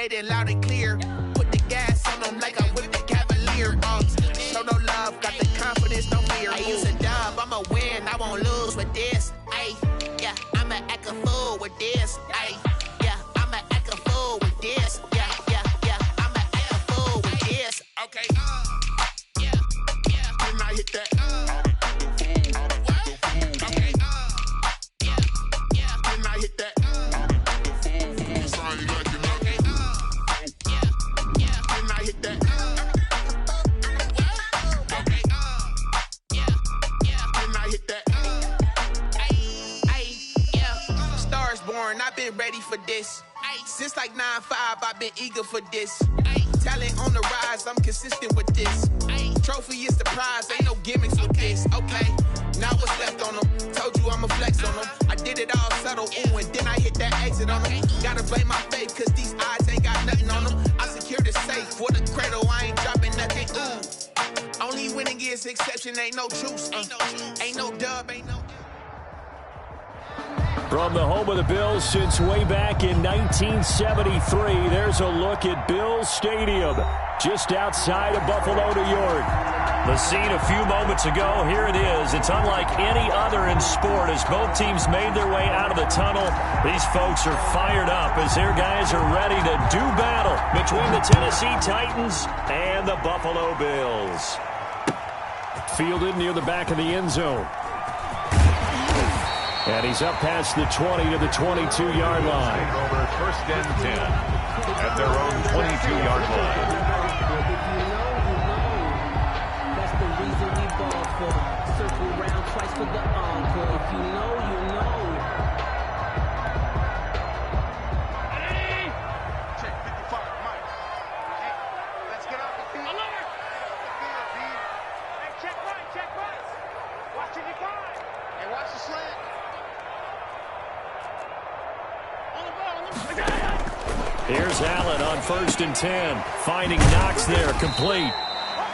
heard it loud and clear. Put the gas on them like I whipped the Cavalier. Show no love, got the confidence, no fear. I use a dub, I'ma win, I won't lose with this. Ay, yeah, I'ma act a fool with this. Ay, yeah, I'ma act a fool with this. Yeah, I'ma act a fool with this. Okay, yeah, then I hit that. Okay, yeah, then I hit that. I've been ready for this. Since like 9-5, I've been eager for this. Talent on the rise, I'm consistent with this. Trophy is the prize, ain't no gimmicks with this. Okay, now what's left on them? Told you I'ma flex on them. I did it all subtle, ooh, and then I hit that exit on them. Gotta blame my faith, cause these odds ain't got nothing on them. I secured the safe for the cradle, I ain't dropping nothing, ooh. Only winning is exception, ain't no truce. Ain't no dub, ain't no... From the home of the Bills since way back in 1973, there's a look at Bills Stadium, just outside of Buffalo, New York. The scene a few moments ago, here it is. It's unlike any other in sport as both teams made their way out of the tunnel. These folks are fired up as their guys are ready to do battle between the Tennessee Titans and the Buffalo Bills. Fielded near the back of the end zone. And he's up past the 20 to the 22-yard line. Over first and 10 at their own 22-yard line. That's the reason we ball for. Circle round twice for the encore. If you know, you know. Check 55, Mike. Hey, let's get out the field. Alert! Hey, check right. Watching your guy. Hey, watch the slant. Here's Allen on first and 10. Finding Knox there, complete.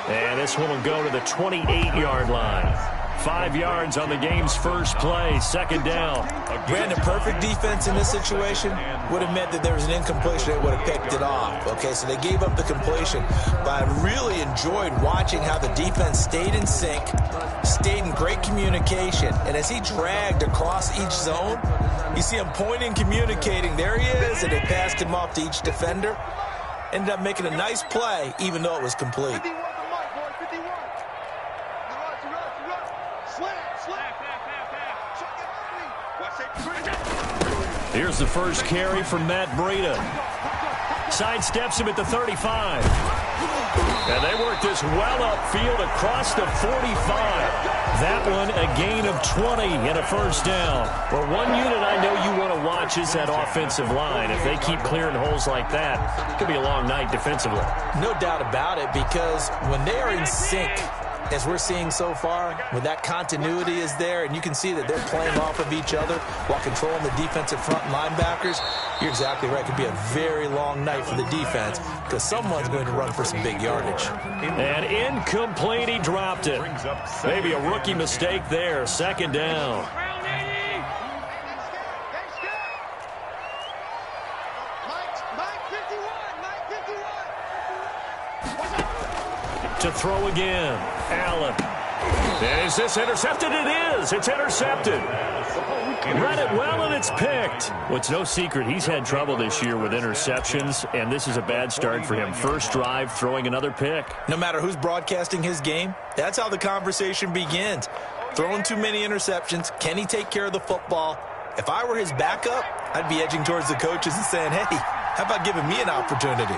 And this one will go to the 28-yard line. 5 yards on the game's first play, second down. Brandon, perfect defense in this situation would have meant that there was an incompletion. They would have picked it off. Okay, so they gave up the completion. But I really enjoyed watching how the defense stayed in sync, stayed in great communication. And as he dragged across each zone, you see him pointing, communicating. There he is, and they passed him off to each defender. Ended up making a nice play, even though it was complete. Here's the first carry from Matt Breida. Sidesteps him at the 35. And they work this well upfield across the 45. That one a gain of 20 and a first down. Well, one unit I know you want to watch is that offensive line. If they keep clearing holes like that, it could be a long night defensively. No doubt about it, because when they are in sync, as we're seeing so far, when that continuity is there and you can see that they're playing off of each other while controlling the defensive front linebackers, you're exactly right. It could be a very long night for the defense because someone's going to run for some big yardage. And incomplete, he dropped it. Maybe a rookie mistake there, second down. To throw again, Allen. And is this intercepted? It is. It's intercepted. Read it well, and it's picked. Well, it's no secret he's had trouble this year with interceptions, and this is a bad start for him. First drive, throwing another pick. No matter who's broadcasting his game, that's how the conversation begins. Throwing too many interceptions. Can he take care of the football? If I were his backup, I'd be edging towards the coaches and saying, hey, how about giving me an opportunity?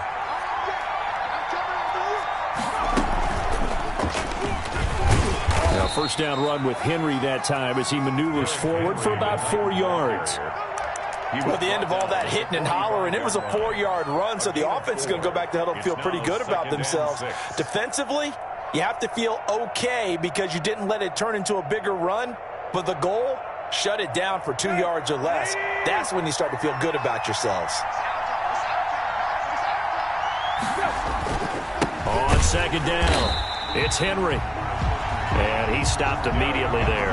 First down run with Henry that time as he maneuvers forward for about 4 yards. Well, at the end of all that hitting and hollering, it was a 4-yard run, so the offense is going to go back to huddle and feel pretty good about themselves. Defensively, you have to feel okay because you didn't let it turn into a bigger run, but the goal, shut it down for 2 yards or less. That's when you start to feel good about yourselves. On second down, it's Henry. And he stopped immediately there.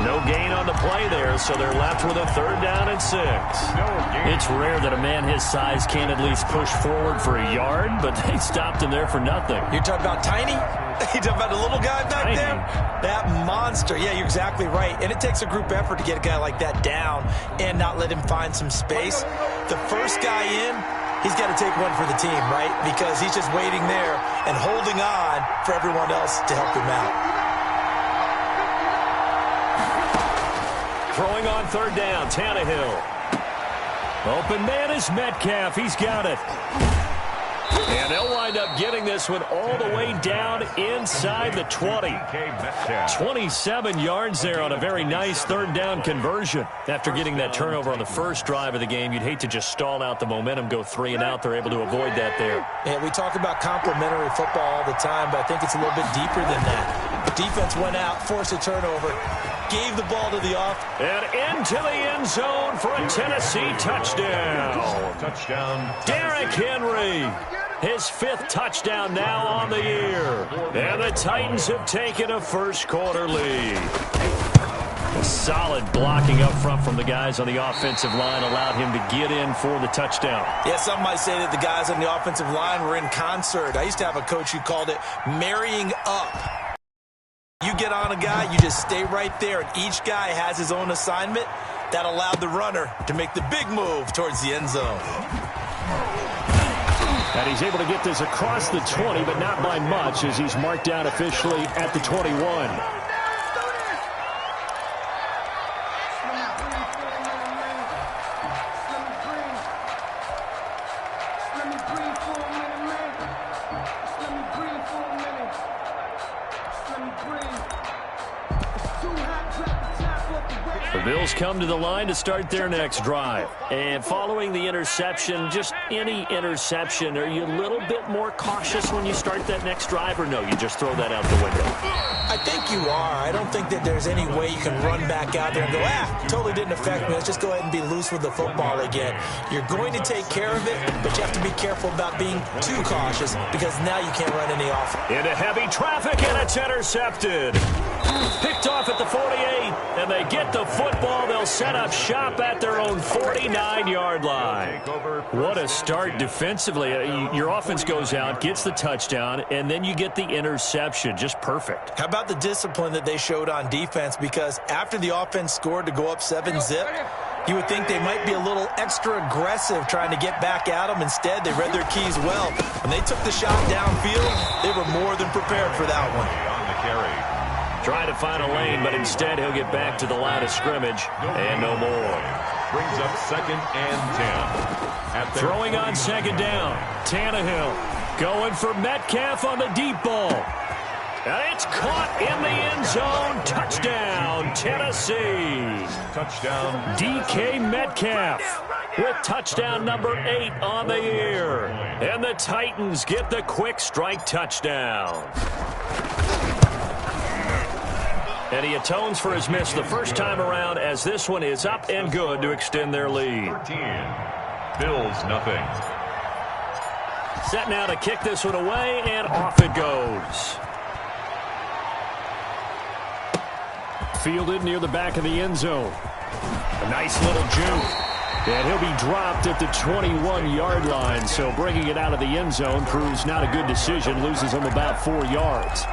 No gain on the play there, so they're left with a 3rd down and 6. It's rare that a man his size can't at least push forward for a yard, but they stopped him there for nothing. You're talking about Tiny? You're talking about the little guy back there? That monster. Yeah, you're exactly right. And it takes a group effort to get a guy like that down and not let him find some space. The first guy in, he's got to take one for the team, right? Because he's just waiting there and holding on for everyone else to help him out. Throwing on 3rd down, Tannehill. Open man is Metcalf. He's got it. And they'll wind up getting this one all the way down inside the 20. 27 yards there on a very nice 3rd down conversion. After getting that turnover on the first drive of the game, you'd hate to just stall out the momentum, go 3 and out. They're able to avoid that there. Yeah, we talk about complementary football all the time, but I think it's a little bit deeper than that. Defense went out, forced a turnover, gave the ball to the off. And into the end zone for a Tennessee touchdown. Derrick Henry. His 5th touchdown now on the year. And the Titans have taken a first-quarter lead. A solid blocking up front from the guys on the offensive line allowed him to get in for the touchdown. Yeah, some might say that the guys on the offensive line were in concert. I used to have a coach who called it marrying up. You get on a guy, you just stay right there, and each guy has his own assignment. That allowed the runner to make the big move towards the end zone. And he's able to get this across the 20, but not by much, as he's marked down officially at the 21. The Bills come to the line to start their next drive. And following the interception, just any interception, are you a little bit more cautious when you start that next drive, or no, you just throw that out the window? I think you are. I don't think that there's any way you can run back out there and go, totally didn't affect me. Let's just go ahead and be loose with the football again. You're going to take care of it, but you have to be careful about being too cautious because now you can't run any offense. Into heavy traffic, and it's intercepted. Picked off at the 48, and they get the football. They'll set up shop at their own 49-yard line. What a start defensively. Your offense goes out, gets the touchdown, and then you get the interception. Just perfect. How about the discipline that they showed on defense? Because after the offense scored to go up 7-zip, you would think they might be a little extra aggressive trying to get back at them. Instead, they read their keys well. When they took the shot downfield, they were more than prepared for that one. On the carry. Trying to find a lane, but instead he'll get back to the line of scrimmage and no more. Brings up 2nd and 10. Throwing on 2nd down. Tannehill going for Metcalf on the deep ball. And it's caught in the end zone. Touchdown, Tennessee. Touchdown. DK Metcalf with touchdown number 8 on the year. And the Titans get the quick strike touchdown. And he atones for his miss the first time around, as this one is up and good to extend their lead. 13. Bills nothing. Set now to kick this one away, and off it goes. Fielded near the back of the end zone. A nice little juke. And he'll be dropped at the 21-yard line, so bringing it out of the end zone proves not a good decision, loses him about 4 yards.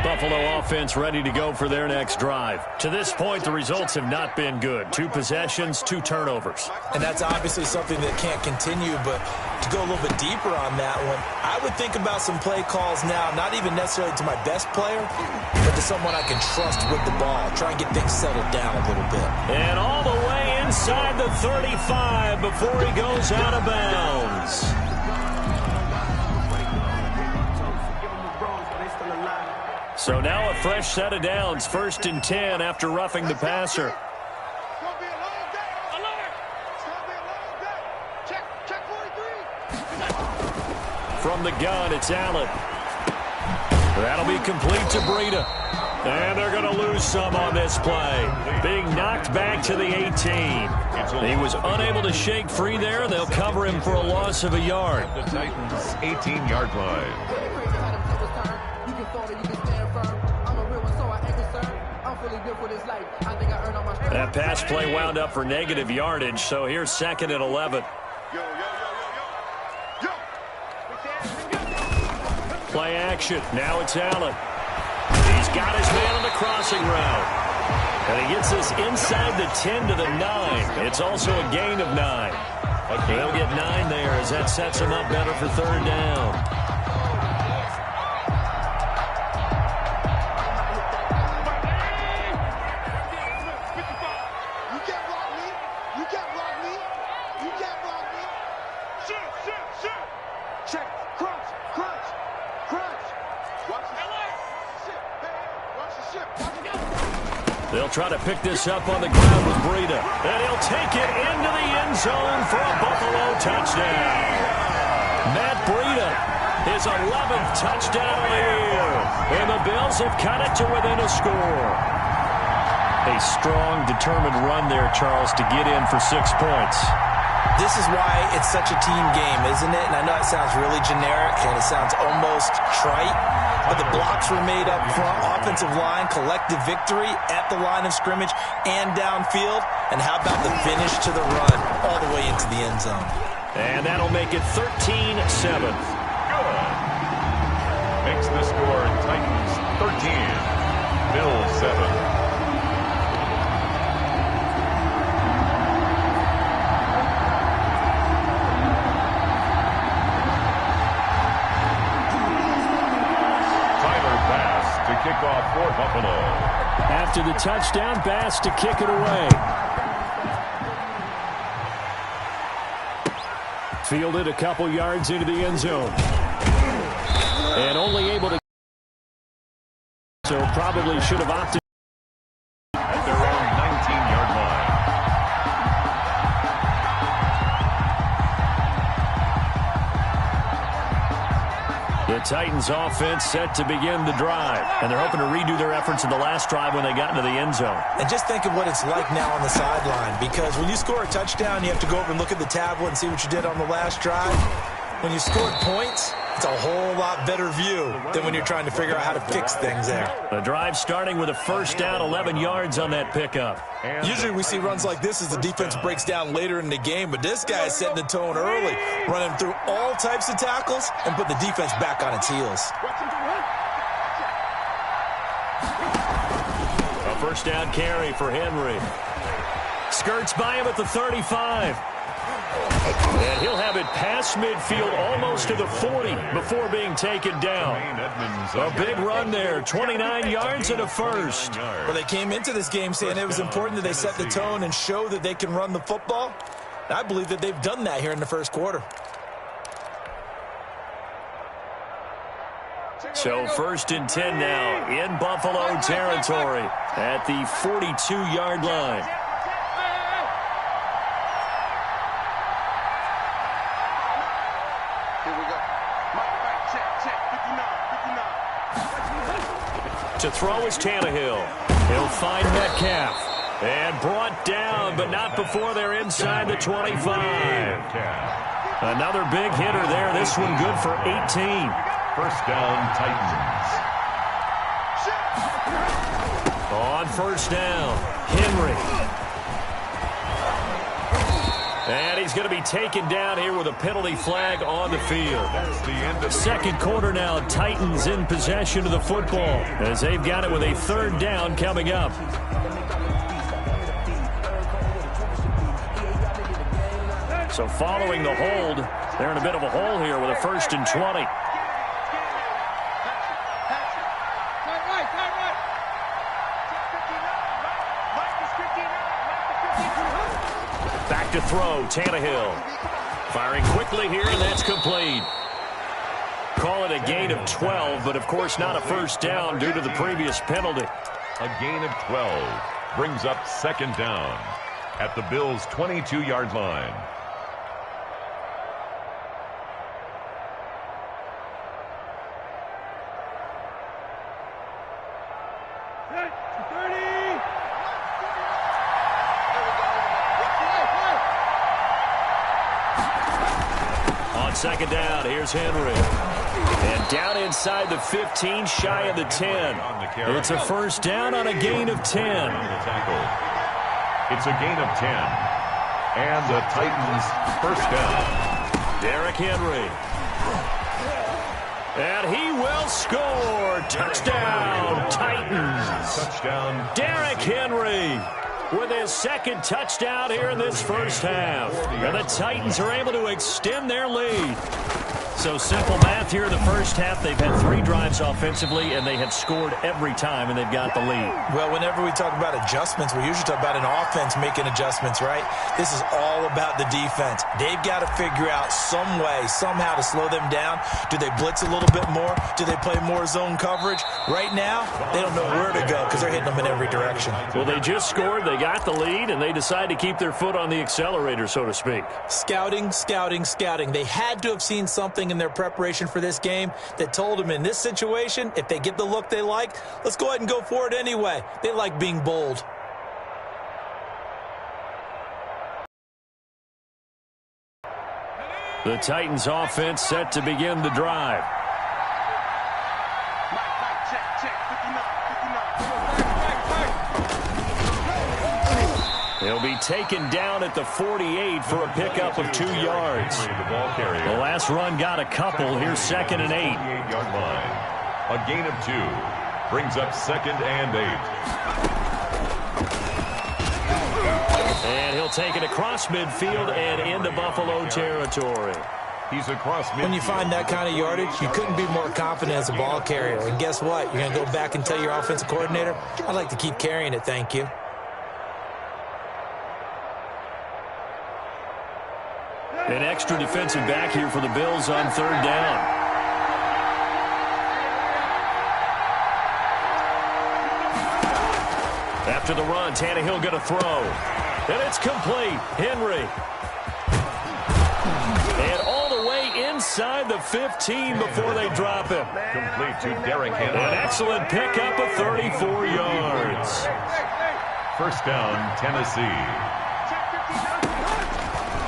Buffalo offense ready to go for their next drive. To this point, the results have not been good. 2 possessions, 2 turnovers. And that's obviously something that can't continue, but to go a little bit deeper on that one, I would think about some play calls now, not even necessarily to my best player, but to someone I can trust with the ball. Try and get things settled down a little bit. And all the way inside the 35 before he goes out of bounds. So now a fresh set of downs, 1st and 10 after roughing the passer. From the gun, it's Allen. That'll be complete to Breida. And they're going to lose some on this play. Being knocked back to the 18. He was unable to shake free there. They'll cover him for a loss of a yard. The Titans' 18-yard line. That pass play wound up for negative yardage, so here's 2nd and 11. Play action. Now it's Allen. He's got his man on the crossing route. And he gets this inside the 10 to the 9. It's also a gain of 9. He'll get 9 there as that sets him up better for 3rd down. They'll try to pick this up on the ground with Breida. And he'll take it into the end zone for a Buffalo touchdown. Matt Breida, his 11th touchdown of the year. And the Bills have cut it to within a score. A strong, determined run there, Charles, to get in for 6 points. This is why it's such a team game, isn't it? And I know it sounds really generic and it sounds almost trite, but the blocks were made up front, offensive line, collective victory at the line of scrimmage and downfield. And how about the finish to the run all the way into the end zone? And that'll make it 13-7. Good. Makes the score Titans 13, Bills 7. Kickoff for Buffalo. After the touchdown, Bass to kick it away. Fielded a couple yards into the end zone. And only able to... So probably should have opted... At their own 19-yard line. The Titans offense set to begin the drive. And they're hoping to redo their efforts in the last drive when they got into the end zone. And just think of what it's like now on the sideline. Because when you score a touchdown, you have to go over and look at the tablet and see what you did on the last drive. When you scored points, it's a whole lot better view than when you're trying to figure out how to fix things there. The drive starting with a first down, 11 yards on that pickup. Usually we see runs like this as the defense breaks down later in the game, but this guy is setting the tone early, running through all types of tackles and put the defense back on its heels. A first down carry for Henry. Skirts by him at the 35. And he'll have it past midfield almost to the 40 before being taken down. A big run there, 29 yards and a first. Well, they came into this game saying it was important that they set the tone and show that they can run the football. And I believe that they've done that here in the first quarter. So 1st and 10 now in Buffalo territory at the 42-yard line. To throw is Tannehill. He'll find Metcalf. And brought down, but not before they're inside the 25. Another big hitter there. This one good for 18. First down, Titans. On first down, Henry. And he's going to be taken down here with a penalty flag on the field. That's the end of the second quarter now. Titans in possession of the football as they've got it with a 3rd down coming up. So following the hold, they're in a bit of a hole here with a 1st and 20. Back to throw, Tannehill. Firing quickly here, and that's complete. Call it a gain of 12, but of course not a first down due to the previous penalty. A gain of 12 brings up 2nd down at the Bills' 22-yard line. second down. Here's Henry. And down inside the 15, shy of the 10. It's a first down on a gain of 10. It's a gain of 10. And the Titans first down. Derrick Henry. And he will score. Touchdown, Titans. Touchdown. Derrick Henry with his second touchdown here in this first half. And the Titans are able to extend their lead. So simple math here in the first half. They've had 3 drives offensively, and they have scored every time, and they've got the lead. Well, whenever we talk about adjustments, we usually talk about an offense making adjustments, right? This is all about the defense. They've got to figure out some way, somehow to slow them down. Do they blitz a little bit more? Do they play more zone coverage? Right now, they don't know where to go because they're hitting them in every direction. Well, they just scored. They got the lead, and they decide to keep their foot on the accelerator, so to speak. Scouting, scouting, scouting. They had to have seen something in their preparation for this game that told them in this situation, if they get the look they like, let's go ahead and go for it anyway. They like being bold. The Titans offense set to begin the drive. He'll be taken down at the 48 for a pickup of 2 yards. The last run got a couple. Here's 2nd and 8. 48-yard line. A gain of 2 brings up 2nd and 8. And he'll take it across midfield and into Buffalo territory. He's across midfield. When you find that kind of yardage, you couldn't be more confident as a ball carrier. And guess what? You're going to go back and tell your offensive coordinator, I'd like to keep carrying it, thank you. An extra defensive back here for the Bills on 3rd down. After the run, Tannehill going to throw. And it's complete. Henry. And all the way inside the 15 before they drop him. Complete to Derrick Henry. An excellent pickup of 34 yards. First down, Tennessee.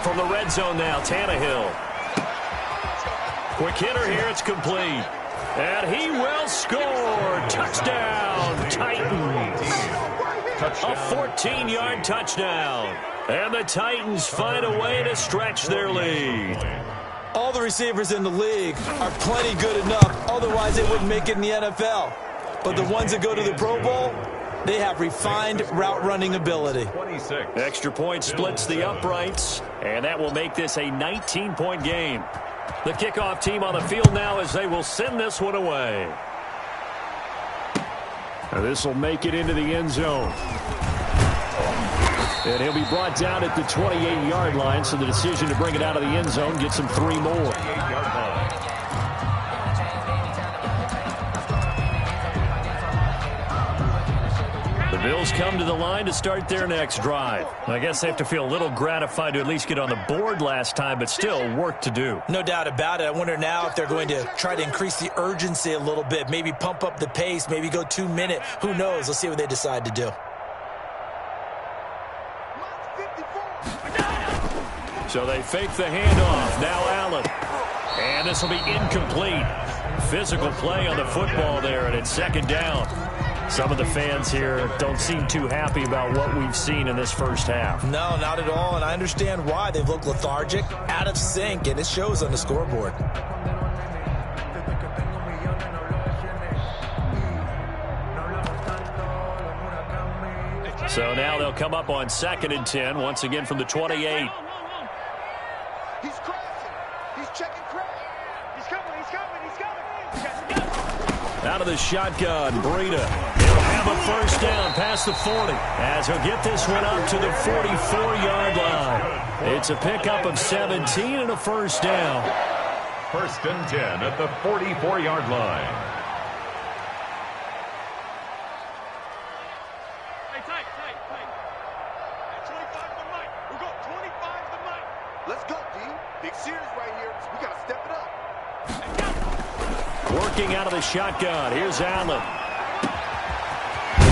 From the red zone now, Tannehill. Quick hitter here, it's complete. And he will score. Touchdown, Titans. A 14-yard touchdown. And the Titans find a way to stretch their lead. All the receivers in the league are plenty good enough. Otherwise, they wouldn't make it in the NFL. But the ones that go to the Pro Bowl, they have refined route running ability. 26. Extra point splits the uprights, and that will make this a 19-point game. The kickoff team on the field now as they will send this one away. Now this will make it into the end zone. And he'll be brought down at the 28-yard line, so the decision to bring it out of the end zone gets him 3 more. 28-yard line. The Bills come to the line to start their next drive. I guess they have to feel a little gratified to at least get on the board last time, but still work to do. No doubt about it. I wonder now if they're going to try to increase the urgency a little bit, maybe pump up the pace, maybe go 2-minute. Who knows? Let's see what they decide to do. So they fake the handoff. Now Allen. And this will be incomplete. Physical play on the football there, and it's 2nd down. Some of the fans here don't seem too happy about what we've seen in this first half. No, not at all, and I understand why. They've looked lethargic, out of sync, and it shows on the scoreboard. So now they'll come up on 2nd and 10, once again from the 28. He's crossing. He's checking crack. He's coming. He's coming. He's coming. Out of the shotgun, Breida. He'll have a first down past the 40 as he'll get this one up to the 44-yard line. It's a pickup of 17 and a first down. 1st and 10 at the 44-yard line. Hey, tight. 25 to Mike. We got 25 to Mike. Let's go, D. Big series right here. We got to step it up. Working out of the shotgun. Here's Allen.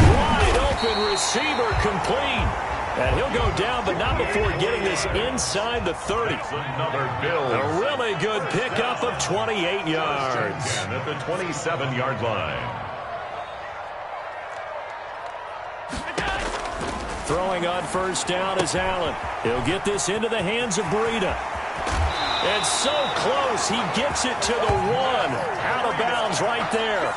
Wide open receiver complete. And he'll go down, but not before getting this inside the 30. Another Bills. A really good pickup of 28 yards. And at the 27-yard line. Throwing on first down is Allen. He'll get this into the hands of Breida. It's so close. He gets it to the 1. Out of bounds right there.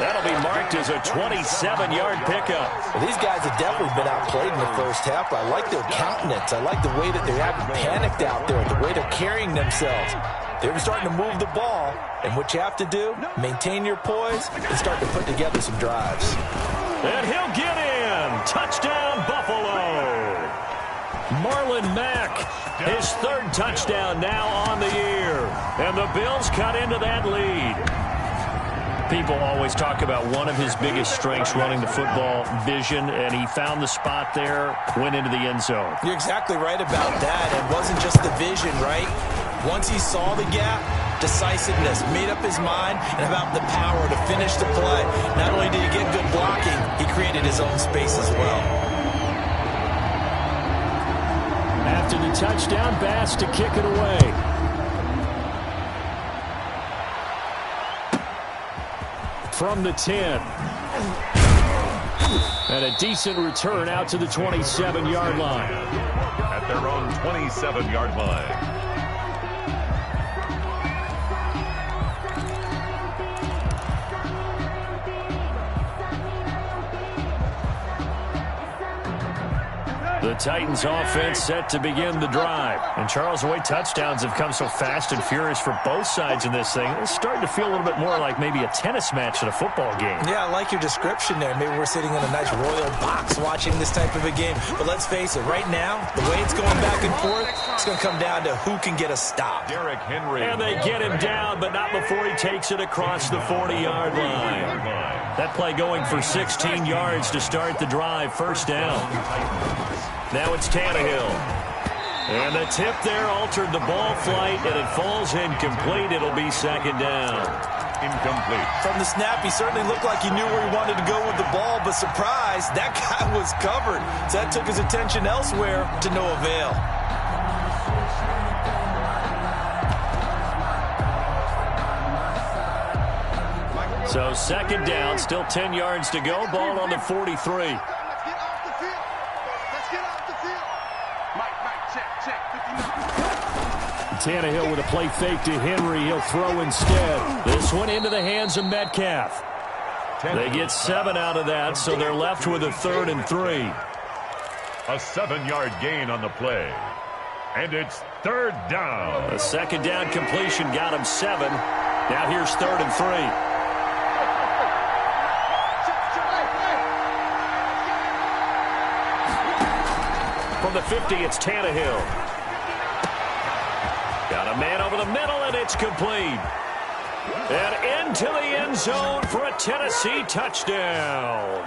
That'll be marked as a 27-yard pickup. Well, these guys have definitely been outplayed in the first half, but I like their countenance. I like the way that they're acting panicked out there, the way they're carrying themselves. They're starting to move the ball, and what you have to do, maintain your poise and start to put together some drives. And he'll get in. Touchdown, Buffalo. Marlon Mack, his 3rd touchdown now on the year. And the Bills cut into that lead. People always talk about one of his biggest strengths, running the football, vision, and he found the spot there, went into the end zone. You're exactly right about that. It wasn't just the vision, right? Once he saw the gap, decisiveness, made up his mind, and about the power to finish the play. Not only did he get good blocking, he created his own space as well. After the touchdown, Bass to kick it away. From the 10. And a decent return out to the 27-yard line. At their own 27-yard line. The Titans offense set to begin the drive. And Charles, the way touchdowns have come so fast and furious for both sides in this thing, it's starting to feel a little bit more like maybe a tennis match at a football game. Yeah, I like your description there. Maybe we're sitting in a nice royal box watching this type of a game. But let's face it, right now, the way it's going back and forth, it's going to come down to who can get a stop. Derrick Henry. And they get him down, but not before he takes it across the 40-yard line. That play going for 16 yards to start the drive. First down. Now it's Tannehill. And the tip there altered the ball flight, and it falls incomplete. It'll be second down. Incomplete. From the snap, he certainly looked like he knew where he wanted to go with the ball, but surprise, that guy was covered. So that took his attention elsewhere to no avail. So second down, still 10 yards to go. Ball on the 43. Tannehill with a play fake to Henry. He'll throw instead. This one into the hands of Metcalf. They get 7 out of that, so they're left with a 3rd and 3. A 7-yard gain on the play. And it's 3rd down. A second down completion got him 7. Now here's 3rd and 3. From the 50, it's Tannehill. Got a man over the middle, and it's complete. And into the end zone for a Tennessee touchdown.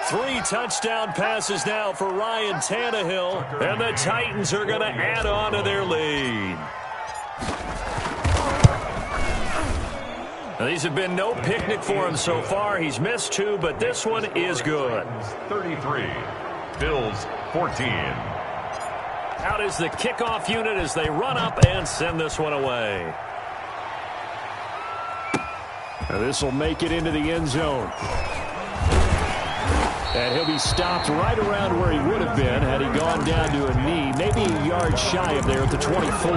3 touchdown passes now for Ryan Tannehill, and the Titans are going to add on to their lead. Now, these have been no picnic for him so far. He's missed 2, but this one is good. 33. Bills 14. Out is the kickoff unit as they run up and send this one away. Now this will make it into the end zone. And he'll be stopped right around where he would have been had he gone down to a knee, maybe a yard shy of there at the 24.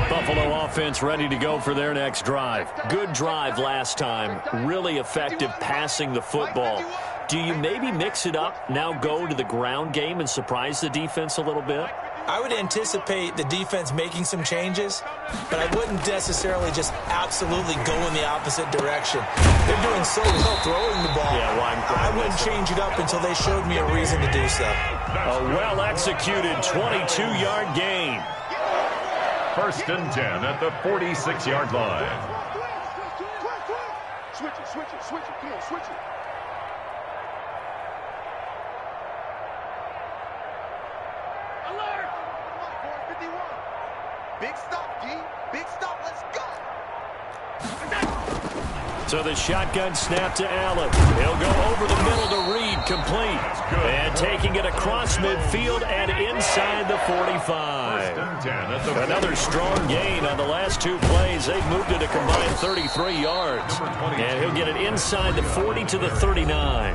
Buffalo offense ready to go for their next drive. Good drive last time. Really effective passing the football. Do you maybe mix it up, now go to the ground game and surprise the defense a little bit? I would anticipate the defense making some changes, but I wouldn't necessarily just absolutely go in the opposite direction. They're doing so well throwing the ball. Yeah, well, I wouldn't change it up until they showed me a reason to do so. A well-executed 22-yard gain. 1st and 10 at the 46-yard line. Switch it, come on, switch it. Alert! 51. Big stop, D. Big stop, let's go! It's So the shotgun snap to Allen. He'll go over the middle to Reed, complete. And taking it across midfield and inside the 45. Another strong gain on the last two plays. They've moved it a combined 33 yards. And he'll get it inside the 40 to the 39.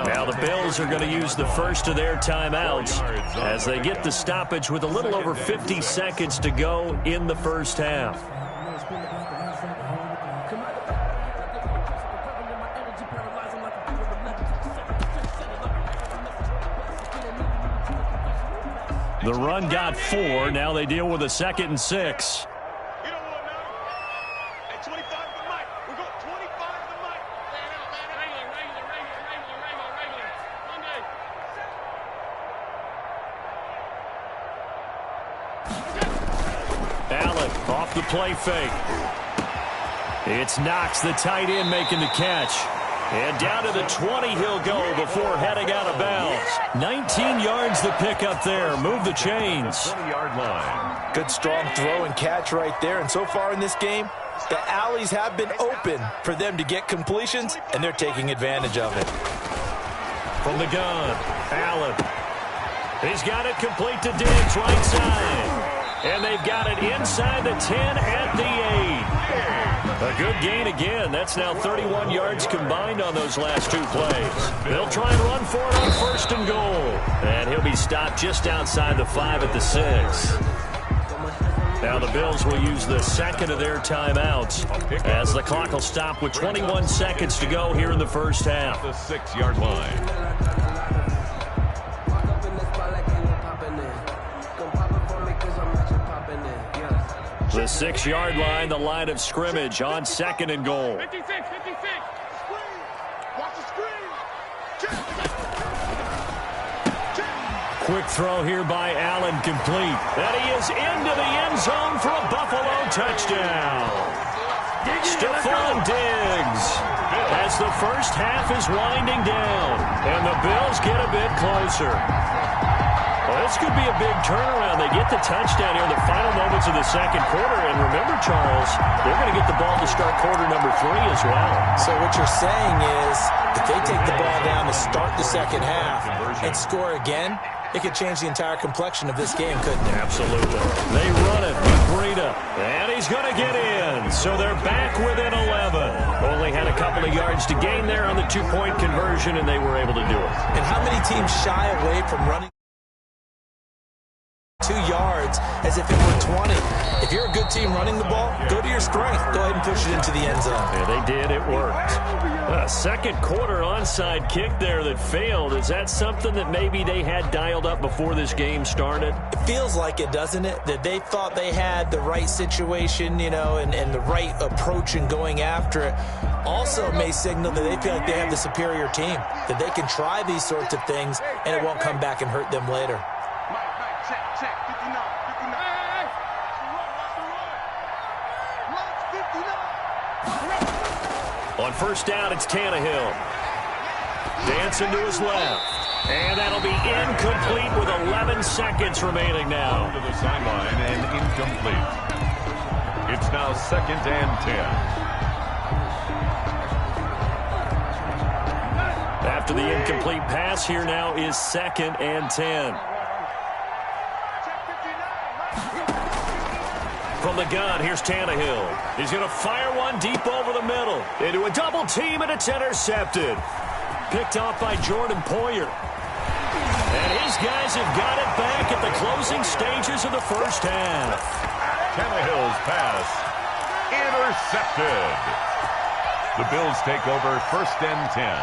Now the Bills are going to use the first of their timeouts as they get the stoppage with a little over 50 seconds to go in the first half. The run got 4. Now they deal with a 2nd and 6. You know what now? At 25 the mic. We're going 25 the mic. Regular. Allen off the play fake. It's Knox, the tight end, making the catch. And down to the 20 he'll go before heading out of bounds. 19 yards the pick up there. Move the chains. 20-yard line. Good strong throw and catch right there. And so far in this game, the alleys have been open for them to get completions, and they're taking advantage of it. From the gun, Allen. He's got it complete to Diggs, right side. And they've got it inside the 10 at the 8. A good gain again. That's now 31 yards combined on those last two plays. They'll try and run for it on 1st and goal. And he'll be stopped just outside the 5 at the 6. Now the Bills will use the 2nd of their timeouts as the clock will stop with 21 seconds to go here in the first half. The 6-yard line. The 6-yard line, the line of scrimmage on 2nd and goal. 56. Watch the screen. Quick throw here by Allen, complete. And he is into the end zone for a Buffalo touchdown. Stephon Diggs as the first half is winding down. And the Bills get a bit closer. Well, this could be a big turnaround. They get the touchdown here in the final moments of the second quarter. And remember, Charles, they're going to get the ball to start quarter number 3 as well. So what you're saying is if they take the ball down to start the second half and score again, it could change the entire complexion of this game, couldn't it? Absolutely. They run it with Breida. And he's going to get in. So they're back within 11. Only had a couple of yards to gain there on the 2-point conversion, and they were able to do it. And how many teams shy away from running 2 yards as if it were 20? If you're a good team running the ball, go to your strength. Go ahead and push it into the end zone. Yeah, they did. It worked. A second quarter onside kick there that failed. Is that something that maybe they had dialed up before this game started? It feels like it, doesn't it? That they thought they had the right situation, you know, and the right approach in going after it. Also may signal that they feel like they have the superior team, that they can try these sorts of things and it won't come back and hurt them later. Check. 59. On first down, it's Tannehill. Dancing to his left. And that'll be incomplete with 11 seconds remaining now. To the sideline and incomplete. It's now 2nd and 10. After the incomplete pass, here now is 2nd and 10. From the gun, here's Tannehill. He's going to fire one deep over the middle. Into a double team, and it's intercepted. Picked off by Jordan Poyer. And his guys have got it back at the closing stages of the first half. Tannehill's pass intercepted. The Bills take over 1st and 10.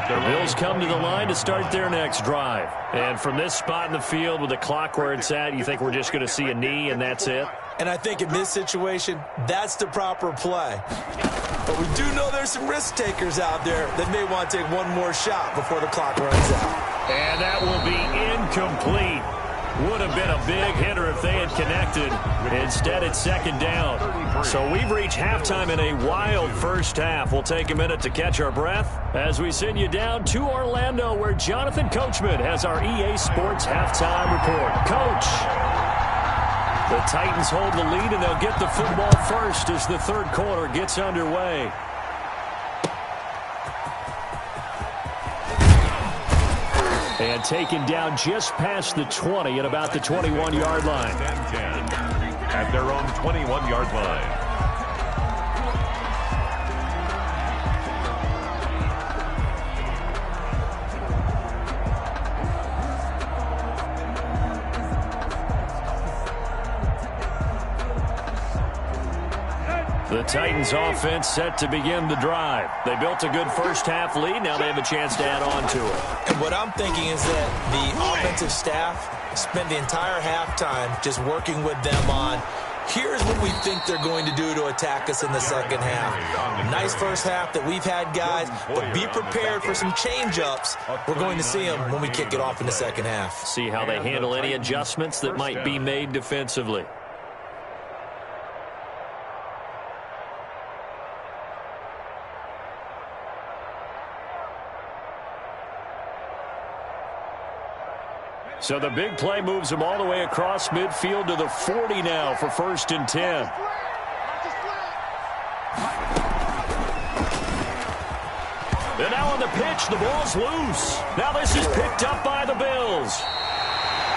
The Bills come to the line to start their next drive. And from this spot in the field with the clock where it's at, you think we're just going to see a knee and that's it? And I think in this situation, that's the proper play. But we do know there's some risk takers out there that may want to take one more shot before the clock runs out. And that will be incomplete. Would have been a big hitter if they had connected. Instead, it's 2nd down. So we've reached halftime in a wild first half. We'll take a minute to catch our breath as we send you down to Orlando, where Jonathan Coachman has our EA Sports halftime report. Coach, the Titans hold the lead, and they'll get the football first as the third quarter gets underway. And taken down just past the 20 at about the 21-yard line. 10 at their own 21-yard line. The Titans offense set to begin the drive. They built a good first half lead. Now they have a chance to add on to it. And what I'm thinking is that the offensive staff spent the entire halftime just working with them on, here's what we think they're going to do to attack us in the second half. Nice first half that we've had, guys, but be prepared for some change-ups. We're going to see them when we kick it off in the second half. See how they handle any adjustments that might be made defensively. So the big play moves them all the way across midfield to the 40 now for 1st and 10. And now on the pitch, the ball's loose. Now this is picked up by the Bills.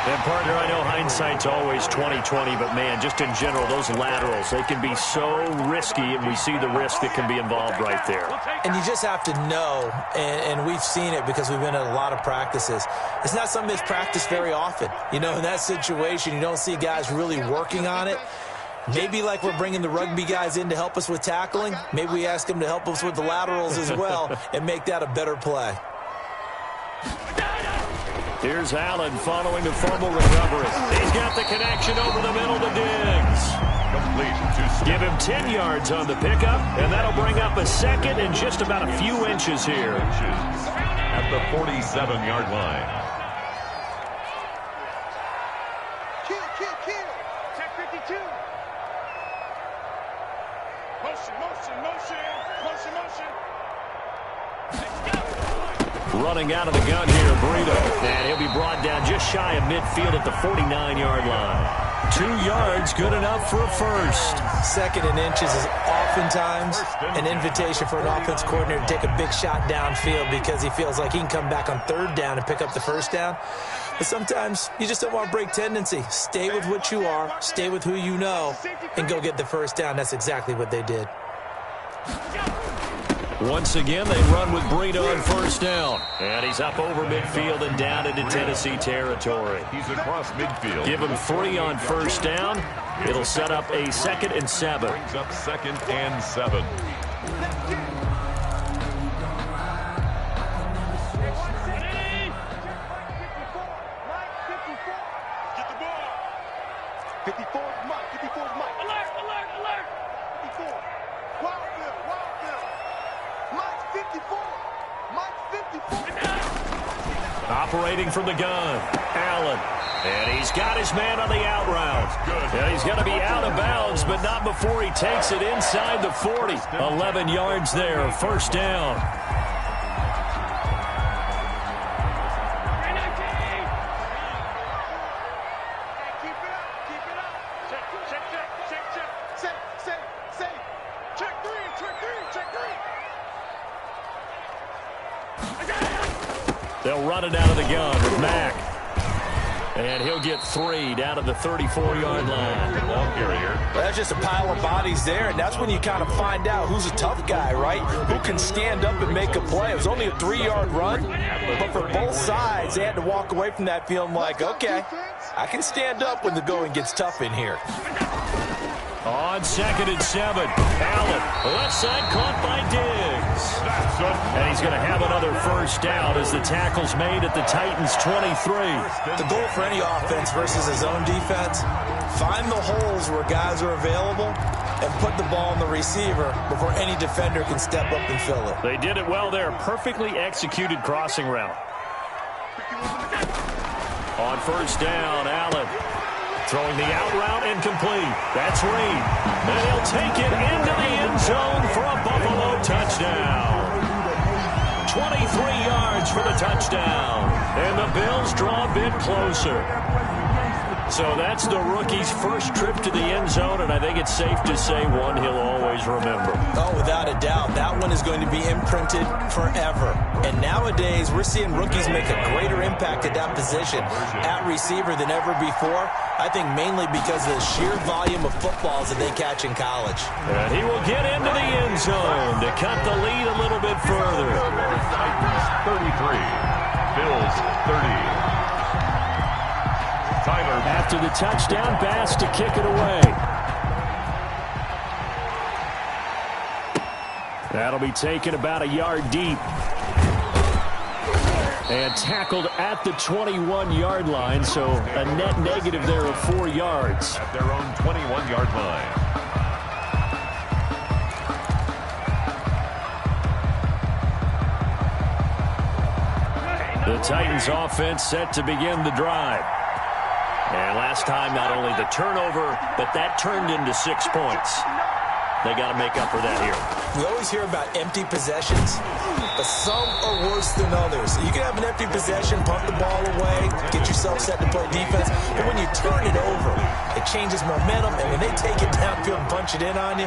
And, partner, I know hindsight's always 20/20, but, man, just in general, those laterals, they can be so risky, and we see the risk that can be involved right there. And you just have to know, and we've seen it because we've been at a lot of practices, it's not something that's practiced very often. You know, in that situation, you don't see guys really working on it. Maybe like we're bringing the rugby guys in to help us with tackling, maybe we ask them to help us with the laterals as well and make that a better play. Here's Allen following the fumble recovery. He's got the connection over the middle to Diggs. Complete. Give him 10 yards on the pickup, and that'll bring up a second and just about a few inches here. At the 47-yard line. Kill. Check 52. Motion. Running out of the gun here, Breida. And he'll be brought down just shy of midfield at the 49-yard line. 2 yards, good enough for a first. 2nd and inches is oftentimes an invitation for an offense coordinator to take a big shot downfield because he feels like he can come back on 3rd down and pick up the first down. But sometimes you just don't want to break tendency. Stay with what you are, stay with who you know, and go get the first down. That's exactly what they did. Once again, they run with Breida on 1st down. And he's up over midfield and down into Tennessee territory. He's across midfield. Give him 3 on 1st down. It'll set up a 2nd and 7. Brings up 2nd and 7. Get the ball. 54 is Mike. 54 is Mike. Alert. 54. Wildville. Mike 54. Operating from the gun, Allen. And he's got his man on the out route. And he's going to be out of bounds, but not before he takes it inside the 40. 11 yards there, 1st down. They'll run it out of the gun with Mack. And he'll get 3 down to the 34-yard line. Ball carrier. Well, that's just a pile of bodies there, and that's when you kind of find out who's a tough guy, right? Who can stand up and make a play. It was only a 3-yard run, but for both sides, they had to walk away from that feeling like, okay, I can stand up when the going gets tough in here. On 2nd and 7, Allen, left side caught by Diggs. And he's going to have another first down as the tackle's made at the Titans' 23. The goal for any offense versus his own defense, find the holes where guys are available and put the ball on the receiver before any defender can step up and fill it. They did it well there. Perfectly executed crossing route. On 1st down, Allen. Throwing the out route incomplete. That's Reed. And he'll take it into the end zone for a Buffalo touchdown. 23 yards for the touchdown. And the Bills draw a bit closer. So that's the rookie's first trip to the end zone, and I think it's safe to say one he'll always remember. Oh, without a doubt. That one is going to be imprinted forever. And nowadays, we're seeing rookies make a greater impact at that position at receiver than ever before. I think mainly because of the sheer volume of footballs that they catch in college. And he will get into the end zone to cut the lead a little bit further. Titans 33, Bills 30. Tyler. After the touchdown, Bass to kick it away. That'll be taken about a yard deep. And tackled at the 21-yard line, so a net negative there of 4 yards. At their own 21-yard line. The Titans offense set to begin the drive. And last time, not only the turnover, but that turned into 6 points. They got to make up for that here. We always hear about empty possessions, but some are worse than others. You can have an empty possession, punt the ball away, get yourself set to play defense, but when you turn it over, it changes momentum, and when they take it downfield and punch it in on you,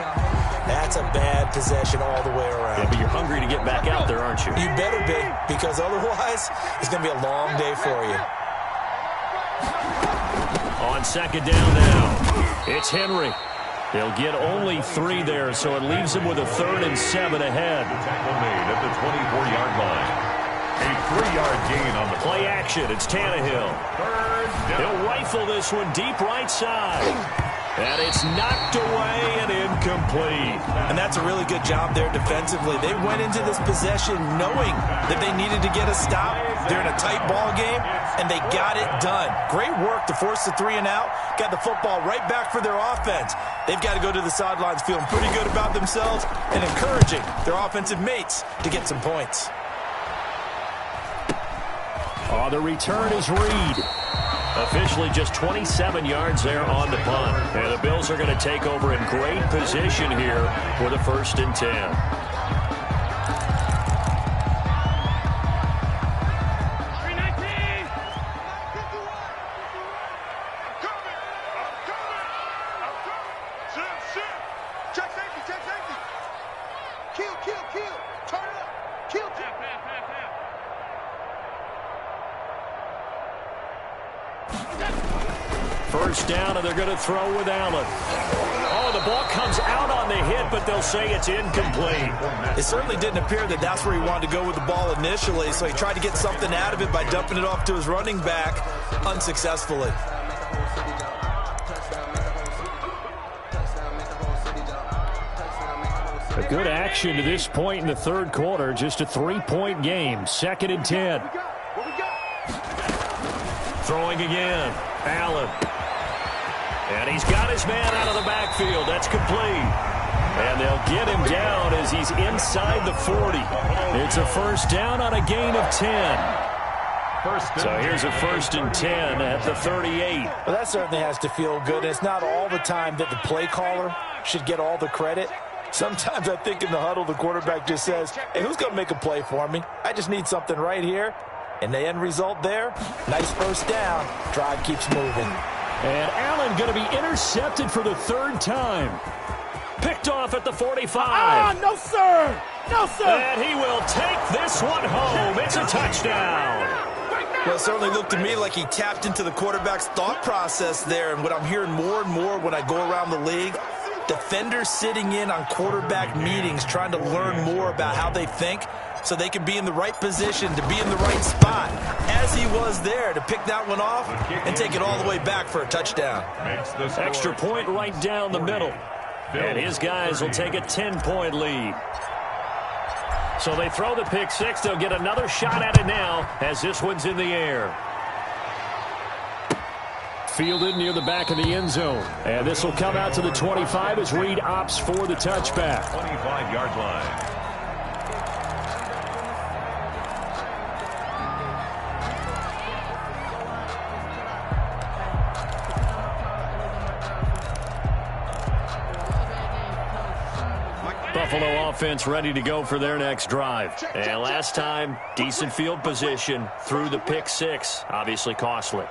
that's a bad possession all the way around. Yeah, but you're hungry to get back out there, aren't you? You better be, because otherwise, it's going to be a long day for you. On second down now, it's Henry. They'll get only 3 there, so it leaves them with a 3rd and 7 ahead. Tackle made at the 24-yard line. A 3-yard gain on the play action. It's Tannehill. He'll rifle this one deep right side. And it's knocked away and incomplete. And that's a really good job there defensively. They went into this possession knowing that they needed to get a stop. They're in a tight ball game, and they got it done. Great work to force the 3 and out. Got the football right back for their offense. They've got to go to the sidelines feeling pretty good about themselves and encouraging their offensive mates to get some points. Oh, the return is Reed. Officially just 27 yards there on the punt. And the Bills are going to take over in great position here for the 1st and 10. First down, and they're going to throw with Allen. Oh, the ball comes out on the hit, but they'll say it's incomplete. It certainly didn't appear that that's where he wanted to go with the ball initially, so he tried to get something out of it by dumping it off to his running back unsuccessfully. A good action to this point in the 3rd quarter. Just a 3-point game. 2nd and 10. Throwing again. Allen. And he's got his man out of the backfield. That's complete. And they'll get him down as he's inside the 40. It's a 1st down on a gain of 10. So here's a 1st and 10 at the 38. Well, that certainly has to feel good. It's not all the time that the play caller should get all the credit. Sometimes I think in the huddle, the quarterback just says, hey, who's going to make a play for me? I just need something right here. And the end result there, nice 1st down. Drive keeps moving. And Allen going to be intercepted for the 3rd time. Picked off at the 45. No, sir. No, sir. And he will take this one home. It's a touchdown. Well, it certainly looked to me like he tapped into the quarterback's thought process there. And what I'm hearing more and more when I go around the league, defenders sitting in on quarterback meetings trying to learn more about how they think so they can be in the right position to be in the right spot, as he was there to pick that one off and take it all the way back for a touchdown. Extra point right down the middle. And his guys will take a 10-point lead. So they throw the pick 6. They'll get another shot at it now as this one's in the air. Fielded near the back of the end zone. And this will come out to the 25 as Reed opts for the touchback. 25-yard line. Buffalo offense ready to go for their next drive. And last time, decent field position through the pick 6. Obviously costly.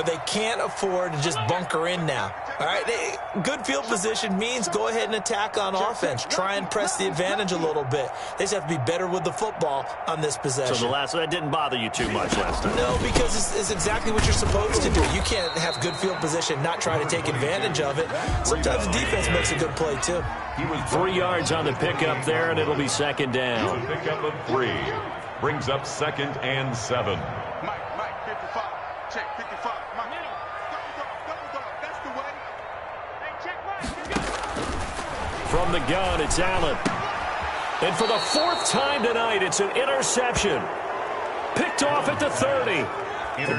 but they can't afford to just bunker in now. All right, good field position means go ahead and attack on offense. Try and press the advantage a little bit. They just have to be better with the football on this possession. So that didn't bother you too much last time? No, because it's exactly what you're supposed to do. You can't have good field position, not try to take advantage of it. Sometimes the defense makes a good play, too. He was 3 yards on the pickup there, and it'll be second down. Pickup of 3 brings up 2nd and 7. Mike, 55. Check, 55. Mike, double dog. That's the way. Hey, check right. From the gun, it's Allen. And for the 4th time tonight, it's an interception. Picked off at the 30.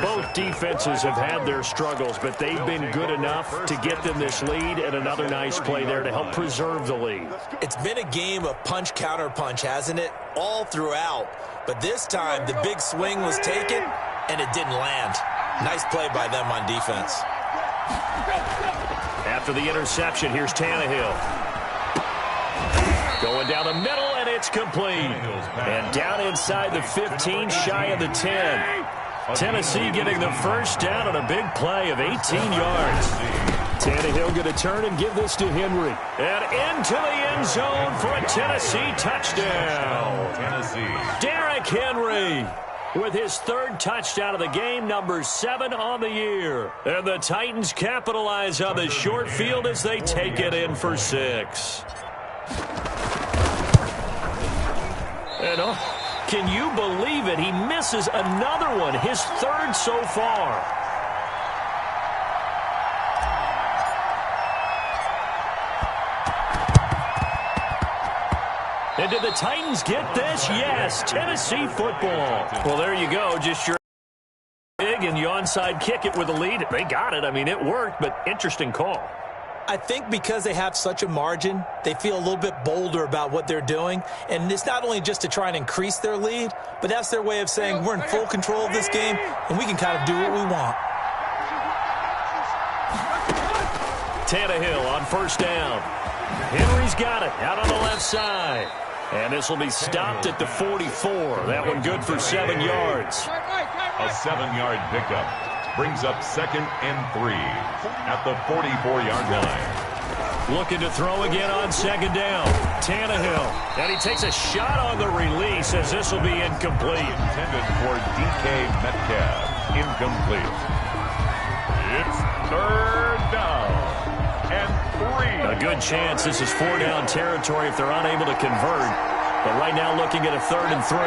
Both defenses have had their struggles, but they've been good enough to get them this lead, and another nice play there to help preserve the lead. It's been a game of punch-counter-punch, hasn't it? All throughout. But this time, the big swing was taken, and it didn't land. Nice play by them on defense. After the interception, here's Tannehill. Going down the middle, and it's complete. And down inside the 15, shy of the 10. Tennessee getting the first down on a big play of 18 yards. Tannehill going to turn and give this to Henry. And into the end zone for a Tennessee touchdown. Derrick Henry with his 3rd touchdown of the game, number 7 on the year. And the Titans capitalize on the short field as they take it in for 6. And can you believe it? He misses another one, his 3rd so far. And did the Titans get this? Yes, Tennessee football. Well, there you go. Just your big and you onside kick it with a lead. They got it. I mean, it worked, but interesting call. I think because they have such a margin, they feel a little bit bolder about what they're doing. And it's not only just to try and increase their lead, but that's their way of saying we're in full control of this game, and we can kind of do what we want. Tannehill on 1st down. Henry's got it out on the left side. And this will be stopped at the 44. That one good for 7 yards. A 7-yard pickup brings up 2nd and 3 at the 44-yard line. Looking to throw again on 2nd down. Tannehill. And he takes a shot on the release as this will be incomplete. Intended for DK Metcalf. Incomplete. It's 3rd down and 3. A good chance this is 4-down territory if they're unable to convert. But right now looking at a 3rd and 3.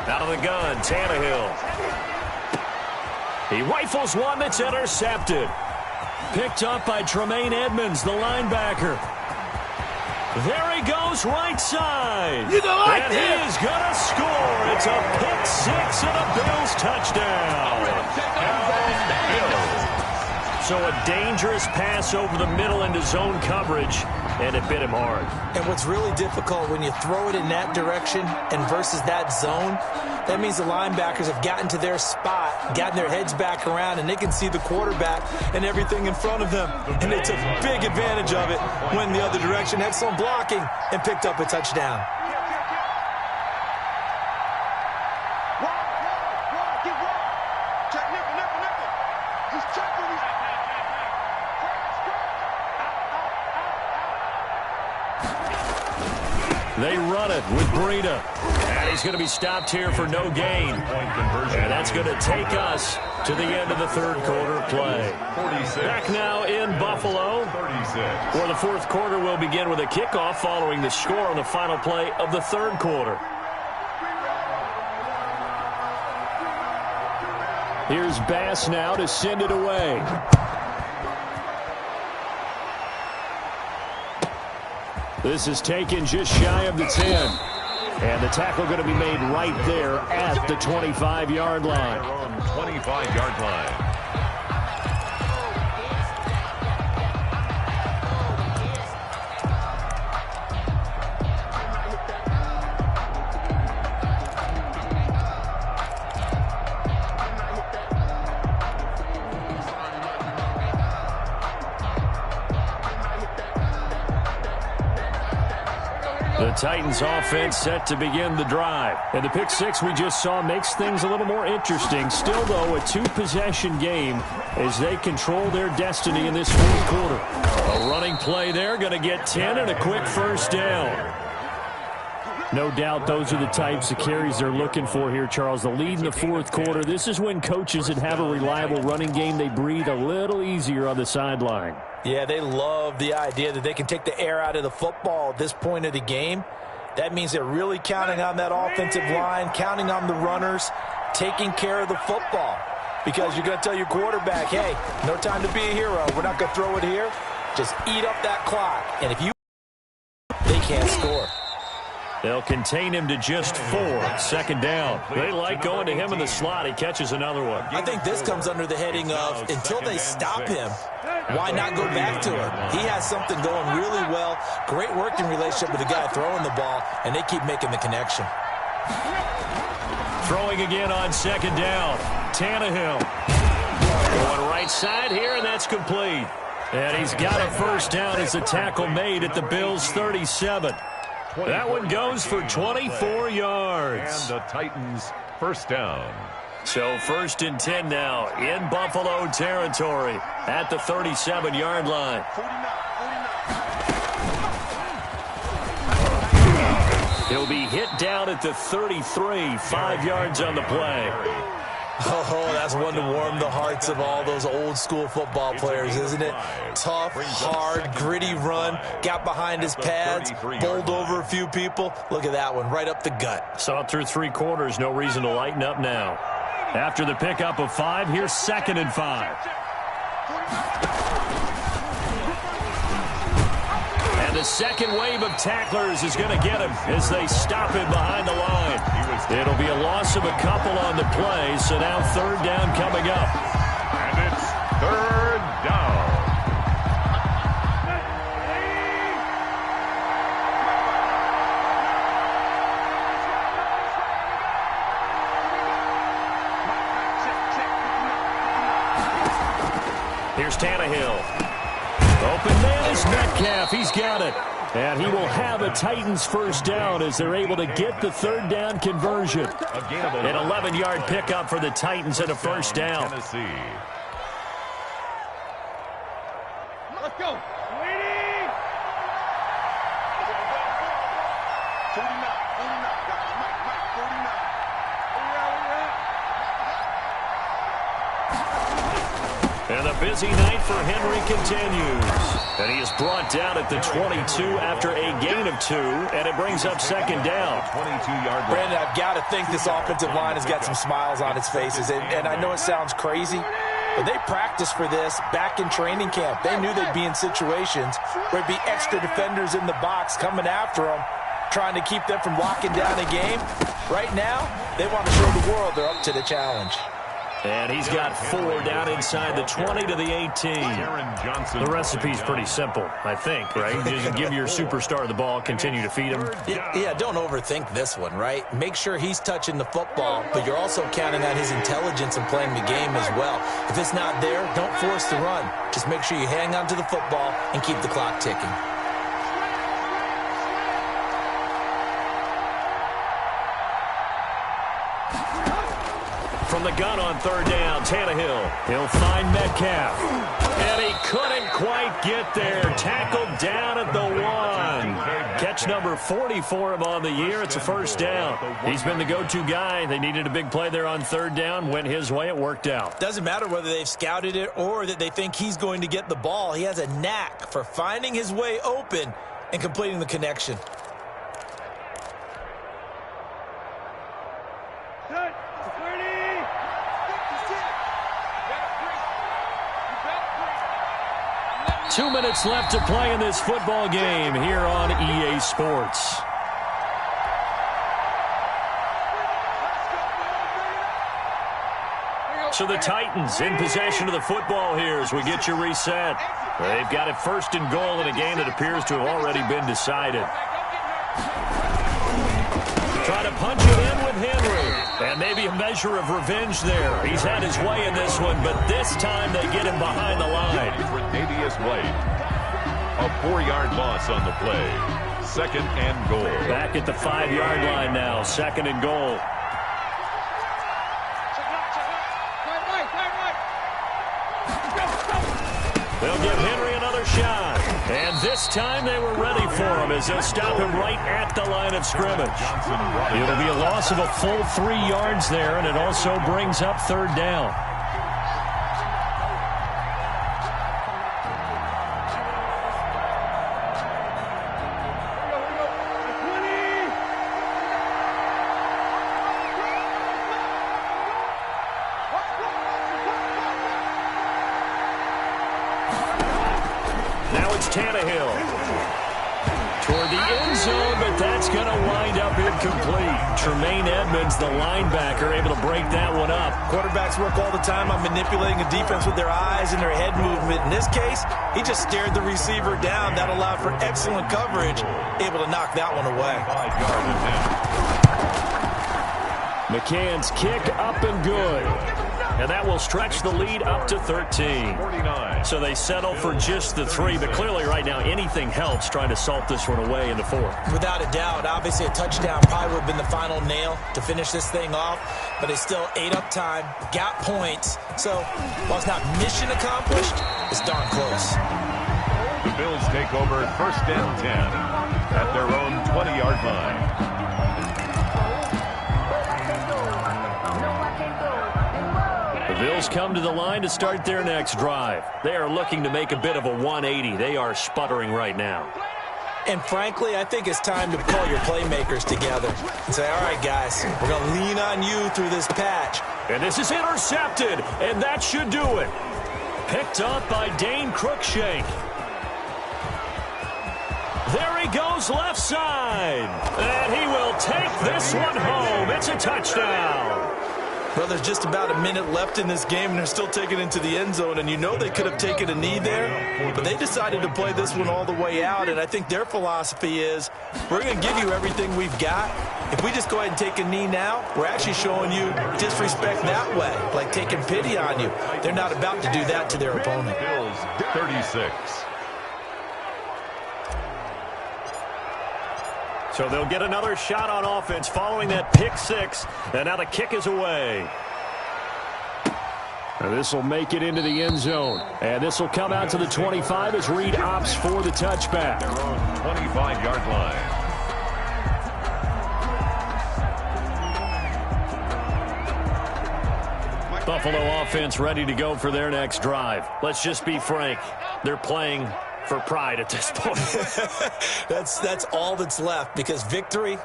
Out of the gun, Tannehill. He rifles one that's intercepted. Picked up by Tremaine Edmonds, the linebacker. There he goes, right side. You don't like and this. He is going to score. It's a pick 6 and a Bills touchdown. So a dangerous pass over the middle into zone coverage, and it bit him hard. And what's really difficult when you throw it in that direction and versus that zone, that means the linebackers have gotten to their spot, gotten their heads back around, and they can see the quarterback and everything in front of them. And they took big advantage of it, went in the other direction, had some blocking, and picked up a touchdown. They run it with Breida. And he's going to be stopped here for no gain. And that's going to take us to the end of the 3rd quarter play. Back now in Buffalo, where the 4th quarter will begin with a kickoff following the score on the final play of the 3rd quarter. Here's Bass now to send it away. This is taken just shy of the 10. And the tackle going to be made right there at the 25-yard line. 25-yard line. The Titans offense set to begin the drive. And the pick six we just saw makes things a little more interesting. Still, though, a two-possession game as they control their destiny in this fourth quarter. A running play there, going to get 10 and a quick first down. No doubt those are the types of carries they're looking for here, Charles. The lead in the fourth quarter. This is when coaches that have a reliable running game, they breathe a little easier on the sideline. Yeah, they love the idea that they can take the air out of the football at this point of the game. That means they're really counting on that offensive line, counting on the runners, taking care of the football. Because you're going to tell your quarterback, hey, no time to be a hero. We're not going to throw it here. Just eat up that clock. And if you they can't score. They'll contain him to just 4. Second down. They like going to him in the slot. He catches another one. I think this comes under the heading of until they stop him, why not go back to him? He has something going really well. Great working relationship with the guy throwing the ball, and they keep making the connection. Throwing again on second down. Tannehill. Going right side here, and that's complete. And he's got a first down as the tackle made at the Bills' 37. That one goes for 24 yards. And the Titans first down. So first and 10 now in Buffalo territory at the 37-yard line. He'll be hit down at the 33, 5 yards on the play. Oh, that's one to warm the hearts of all those old-school football players, isn't it? Tough, hard, gritty run, got behind his pads, bowled over a few people. Look at that one, right up the gut. Saw it through 3 quarters, no reason to lighten up now. After the pickup of 5, here's 2nd and 5. And the second wave of tacklers is going to get him as they stop him behind the line. It'll be a loss of a couple on the play, so now third down coming up. And it's third down. Here's Tannehill. Open man is Metcalf. He's got it. And he will have a Titans first down as they're able to get the third down conversion. An 11-yard pickup for the Titans and a first down. Tennessee. Let's go. 49, guys. Mike, 49. And the busy night for Henry continues. And he is brought down at the 22 after a gain of 2, and it brings up second down. 22-yard line. Brandon, I've got to think this offensive line has got some smiles on its faces. And I know it sounds crazy, but they practiced for this back in training camp. They knew they'd be in situations where there'd be extra defenders in the box coming after them, trying to keep them from locking down a game. Right now, they want to show the world they're up to the challenge. And he's got 4 down inside the 20 to the 18. The recipe's pretty simple, I think, right? Just give your superstar the ball, continue to feed him. Yeah, don't overthink this one, right? Make sure he's touching the football, but you're also counting on his intelligence and playing the game as well. If it's not there, don't force the run. Just make sure you hang on to the football and keep the clock ticking. From the gun on third down, Tannehill. He'll find Metcalf. And he couldn't quite get there. Tackled down at the 1. Catch number 40 for him on the year. It's a first down. He's been the go-to guy. They needed a big play there on third down. Went his way. It worked out. Doesn't matter whether they've scouted it or that they think he's going to get the ball. He has a knack for finding his way open and completing the connection. Good. 2 minutes left to play in this football game here on EA Sports. So the Titans in possession of the football here as we get you reset. They've got it first and goal in a game that appears to have already been decided. Trying to punch it in with Henry. And maybe a measure of revenge there. He's had his way in this one, but this time they get him behind the line. Tre'Davious White. A 4-yard loss on the play. second and goal. Back at the 5-yard line now, second and goal. They'll give Henry another shot. And this time they were ready for him as they'll stop him right at the line of scrimmage. It'll be a loss of a full 3 yards there, and it also brings up third down. Tannehill toward the end zone, but that's going to wind up incomplete. Tremaine Edmonds, the linebacker, able to break that one up. Quarterbacks work all the time on manipulating a defense with their eyes and their head movement. In this case, he just stared the receiver down. That allowed for excellent coverage, able to knock that one away. McCann's kick up and good. And that will stretch the lead up to 13. 49. So they settle for just the 3, but clearly right now anything helps trying to salt this one away in the 4th. Without a doubt, obviously a touchdown probably would have been the final nail to finish this thing off, but they still ate up time, got points. So while it's not mission accomplished, it's darn close. The Bills take over first and 10 at their own 20-yard line. The Bills come to the line to start their next drive. They are looking to make a bit of a 180. They are sputtering right now. And frankly, I think it's time to pull your playmakers together and say, all right, guys, we're going to lean on you through this patch. And this is intercepted, and that should do it. Picked up by Dane Cruikshank. There he goes left side. And he will take this one home. It's a touchdown. Well, there's just about a minute left in this game, and they're still taking it into the end zone. And you know they could have taken a knee there, but they decided to play this one all the way out. And I think their philosophy is, we're going to give you everything we've got. If we just go ahead and take a knee now, we're actually showing you disrespect that way, like taking pity on you. They're not about to do that to their opponent. Bills 36. So they'll get another shot on offense following that pick 6. And now the kick is away. This will make it into the end zone. And this will come out to the 25 as Reed opts for the touchback. Their own 25-yard line. Buffalo offense ready to go for their next drive. Let's just be frank. They're playing for pride at this point. That's all that's left, because victory,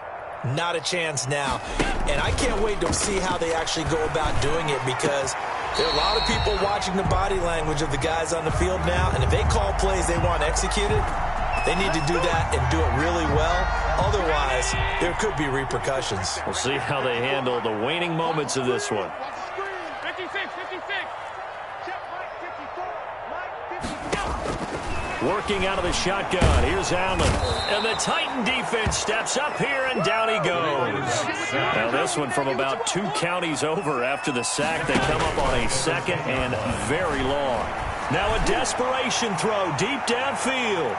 not a chance now. And I can't wait to see how they actually go about doing it, because there are a lot of people watching the body language of the guys on the field now, and if they call plays they want executed, they need to do that and do it really well. Otherwise, there could be repercussions. We'll see how they handle the waning moments of this one. 56, 56. Check Mike 54. Mike 54. Working out of the shotgun. Here's Allen. And the Titan defense steps up here, and down he goes. Now this one from about 2 counties over after the sack. They come up on a second and very long. Now a desperation throw deep downfield.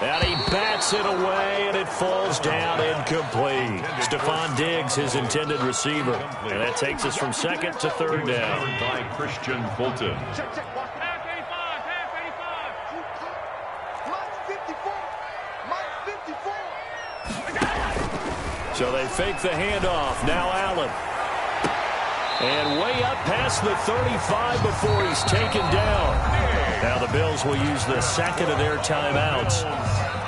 And he bats it away, and it falls down incomplete. Stephon Diggs, his intended receiver. And that takes us from second to third down. By Christian Fulton. Check, check. Half 85, half 85. Mike 54. Mike 54. So they fake the handoff. Now Allen. And way up past the 35 before he's taken down. Now the Bills will use the second of their timeouts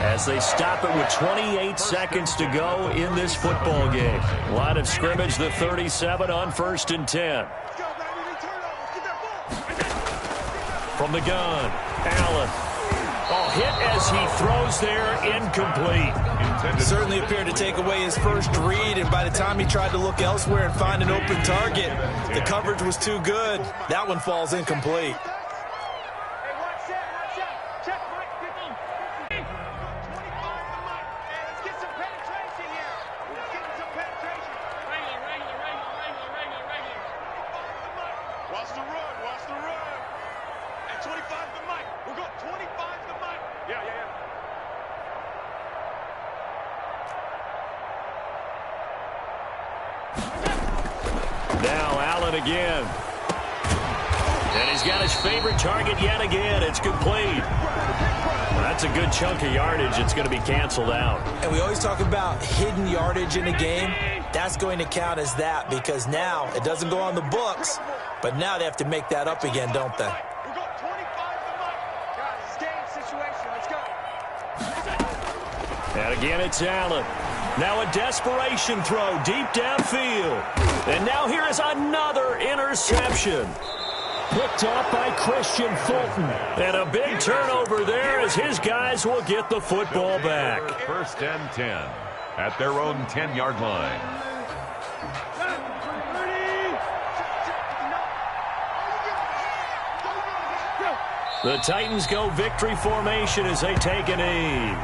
as they stop it with 28 seconds to go in this football game. Line of scrimmage, the 37 on 1st and 10. From the gun, Allen. Oh, hit as he throws there, incomplete. Certainly appeared to take away his first read, and by the time he tried to look elsewhere and find an open target, the coverage was too good. That one falls incomplete. Now Allen again. And he's got his favorite target yet again. It's complete. That's a good chunk of yardage. It's going to be canceled out. And we always talk about hidden yardage in a game. That's going to count as that because now it doesn't go on the books, but now they have to make that up again, don't they? We got 25 to money. Guys, it's game situation. Let's go. And again, it's Allen. Now a desperation throw deep downfield. And now here is another interception. Picked off by Christian Fulton. And a big turnover there as his guys will get the football back. First and 10 at their own 10-yard line. The Titans go victory formation as they take a knee.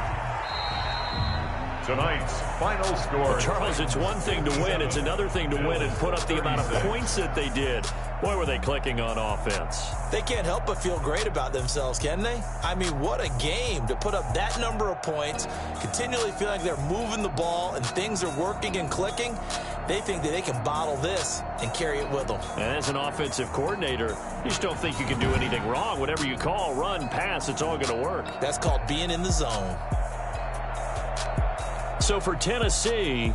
Tonight's final score. Well, Charles, it's one thing to win. It's another thing to win and put up the amount of points that they did. Boy, were they clicking on offense. They can't help but feel great about themselves, can they? I mean, what a game to put up that number of points, continually feel like they're moving the ball and things are working and clicking. They think that they can bottle this and carry it with them. And as an offensive coordinator, you just don't think you can do anything wrong. Whatever you call, run, pass, it's all going to work. That's called being in the zone. So for Tennessee,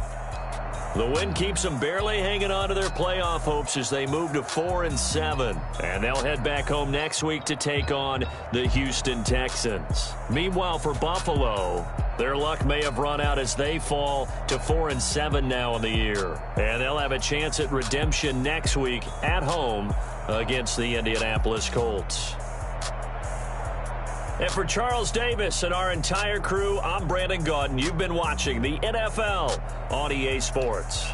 the win keeps them barely hanging on to their playoff hopes as they move to 4-7. And they'll head back home next week to take on the Houston Texans. Meanwhile, for Buffalo, their luck may have run out as they fall to 4-7 now in the year. And they'll have a chance at redemption next week at home against the Indianapolis Colts. And for Charles Davis and our entire crew, I'm Brandon Gaudin. You've been watching the NFL on EA Sports.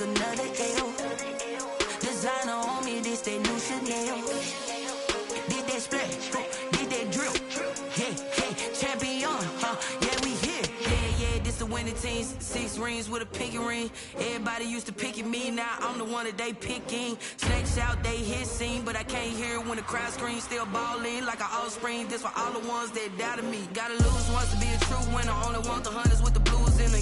Another L. Designer on me, this that new Chanel. Did that splash, did that drill. Yeah, champion, yeah, we here. Yeah, this the winning teams. 6 rings with a pinky ring. Everybody used to picking me, now I'm the one that they picking. Snakes out, they hit scene, but I can't hear it when the crowd screams. Still balling like an offspring. This for all the ones that doubted me. Gotta lose once to be a true winner. Only want the hunters with the blues in the